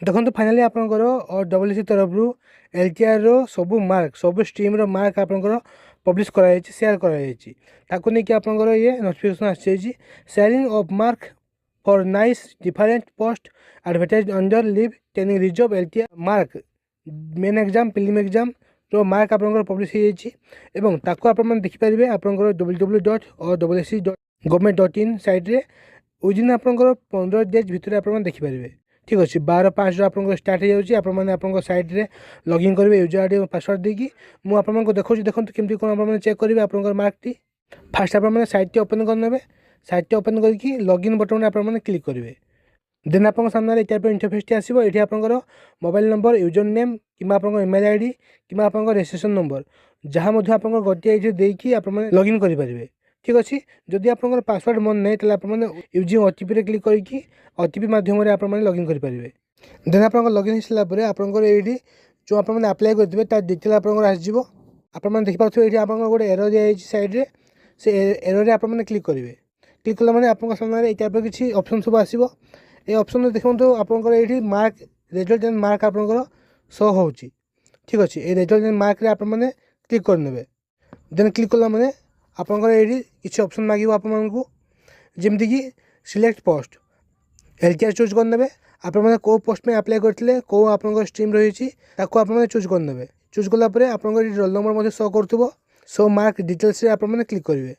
ଦେଖନ୍ତୁ ଫାଇନାଲି ଆପଣଙ୍କର ଡବ୍ଲ୍ୟୁସି ତରଫରୁ ଏଲ୍ଟିଆର୍ର ସବୁ ମାର୍କ ସବୁ ଷ୍ଟ୍ରିମ୍ର ମାର୍କ ଆପଣଙ୍କର ପବ୍ଲିଶ କରାଯାଇଛି, ସେୟାର କରାଯାଇଛି। ତାକୁ ନେଇକି ଆପଣଙ୍କର ଇଏ ନୋଟିଫିକେସନ୍ ଆସିଯାଇଛି, sharing of mark for nice different post advertise under leave training reserve LTR mark main exam prelim ଏକ୍ଜାମ୍ର ମାର୍କ ଆପଣଙ୍କର ପବ୍ଲିଶ ହୋଇଯାଇଛି ଏବଂ ତାକୁ ଆପଣମାନେ ଦେଖିପାରିବେ ଆପଣଙ୍କର www.wsc.government.in ସାଇଟ୍ରେ ୱିଦିନ୍ ଆପଣଙ୍କର 15 ଡେଜ୍ ଭିତରେ ଆପଣମାନେ ଦେଖିପାରିବେ। ঠিক ଅଛି 12/5 ଆପଣଙ୍କର ଷ୍ଟାର୍ଟ ହେଇଯାଉଛି। ଆପଣମାନେ ଆପଣଙ୍କ ସାଇଟ୍ରେ ଲଗ୍ଇନ୍ କରିବେ ୟୁଜର୍ ଆଇ ଡ଼ି ଏବଂ ପାସୱାର୍ଡ଼ ଦେଇକି। ମୁଁ ଆପଣଙ୍କୁ ଦେଖାଉଛି, ଦେଖନ୍ତୁ କେମିତି କ'ଣ ଆପଣମାନେ ଚେକ୍ କରିବେ ଆପଣଙ୍କର ମାର୍କଟି। ଫାର୍ଷ୍ଟ ଆପଣମାନେ ସାଇଟ୍ଟି ଓପନ୍ କରିନେବେ। ସାଇଟ୍ଟି ଓପନ୍ କରିକି ଲଗ୍ଇନ୍ ବଟନ୍ରେ ଆପଣମାନେ କ୍ଲିକ୍ କରିବେ। ଦେନ୍ ଆପଣଙ୍କ ସାମ୍ନାରେ এই ଟାଇପ୍ର ଇଣ୍ଟରଫେସ୍ଟି ଆସିବ। ଏଠି ଆପଣଙ୍କର ମୋବାଇଲ୍ ନମ୍ବର, ୟୁଜର୍ ନେମ୍ କିମ୍ବା ଆପଣଙ୍କ ଇମେଲ୍ ଆଇ ଡ଼ି କିମ୍ବା ଆପଣଙ୍କ ରେଜିଷ୍ଟ୍ରେସନ୍ ନମ୍ବର ଯାହା ମଧ୍ୟ ଆପଣଙ୍କର ଗୋଟିଏ ଏଇଠି ଦେଇକି ଆପଣମାନେ ଲଗ୍ଇନ୍ କରିପାରିବେ। ঠিক ଅଛି, ଯଦି ଆପଣଙ୍କର ପାସୱାର୍ଡ଼ ମନେ ନାହିଁ ତାହେଲେ ଆପଣମାନେ ୟୁଜିଂ ଓଟିପିରେ କ୍ଲିକ୍ କରିକି ଓଟିପି ମାଧ୍ୟମରେ ଆପଣମାନେ ଲଗ୍ଇନ୍ କରିପାରିବେ। ଦେନ୍ ଆପଣଙ୍କର ଲଗ୍ଇନ୍ ହେଇସାରିଲା ପରେ ଆପଣଙ୍କର ଏଇଠି ଯେଉଁ ଆପଣମାନେ ଆପ୍ଲାଏ କରିଥିବେ ତା ଡିଟେଲ୍ ଆପଣଙ୍କର ଆସିଯିବ। ଆପଣମାନେ ଦେଖିପାରୁଥିବେ ଏଇଠି ଆପଣଙ୍କର ଗୋଟେ ଏରର୍ ଦିଆଯାଇଛି ସାଇଡ଼୍ରେ, ସେ ଏରର୍ରେ ଆପଣମାନେ କ୍ଲିକ୍ କରିବେ। କ୍ଲିକ୍ କଲା ମାନେ ଆପଣଙ୍କ ସାମ୍ନାରେ এই ଟାଇପ୍ର କିଛି ଅପସନ୍ ସବୁ ଆସିବ। এই ଅପସନ୍ରେ ଦେଖନ୍ତୁ ଆପଣଙ୍କର ଏଇଠି ମାର୍କ ରେଜଲ୍ଟ ଆଣ୍ଡ ମାର୍କ ଆପଣଙ୍କର ଶୋ ହେଉଛି। ଠିକ୍ ଅଛି, এই ରେଜଲ୍ଟ ଆଣ୍ଡ ମାର୍କରେ ଆପଣମାନେ କ୍ଲିକ୍ କରିନେବେ। ଦେନ୍ କ୍ଲିକ୍ କଲା ମାନେ ଆପଣଙ୍କର ଏଇଠି କିଛି ଅପସନ୍ ମାଗିବ ଆପଣମାନଙ୍କୁ, ଯେମିତିକି ସିଲେକ୍ଟ ପୋଷ୍ଟ ଏଲ୍ଟିଆର୍ ଚୁଜ୍ କରିନେବେ। ଆପଣମାନେ କେଉଁ ପୋଷ୍ଟ ପାଇଁ ଆପ୍ଲାଏ କରିଥିଲେ, କେଉଁ ଆପଣଙ୍କର ଷ୍ଟ୍ରିମ୍ ରହିଛି ତାକୁ ଆପଣମାନେ ଚୁଜ୍ କରିନେବେ। ଚୁଜ୍ କଲା ପରେ ଆପଣଙ୍କର ଏଠି ରୋଲ୍ ନମ୍ବର ମଧ୍ୟ ଶୋ କରୁଥିବ। ସୋ ମାର୍କ ଡିଟେଲ୍ସରେ ଆପଣମାନେ କ୍ଲିକ୍ କରିବେ।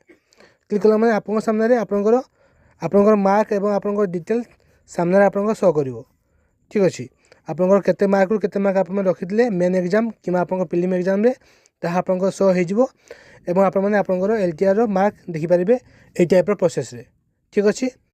କ୍ଲିକ୍ କଲା ମାନେ ଆପଣଙ୍କ ସାମ୍ନାରେ ଆପଣଙ୍କର ମାର୍କ ଏବଂ ଆପଣଙ୍କର ଡିଟେଲ୍ସ ସାମ୍ନାରେ ଆପଣଙ୍କର ଶୋ କରିବ। ଠିକ୍ ଅଛି, ଆପଣଙ୍କର କେତେ ମାର୍କରୁ କେତେ ମାର୍କ ଆପଣମାନେ ରଖିଥିଲେ ମେନ୍ ଏକ୍ଜାମ୍ କିମ୍ବା ଆପଣଙ୍କ ପ୍ରିଲିମ୍ ଏକ୍ଜାମ୍ରେ ତାହା ଆପଣଙ୍କର ଶୋ ହୋଇଯିବ ଏବଂ ଆପଣମାନେ ଆପଣଙ୍କର ଏଲ୍ଟିଆର୍ର ମାର୍କ ଦେଖିପାରିବେ এই ଟାଇପ୍ର ପ୍ରୋସେସ୍ରେ। ଠିକ୍ ଅଛି।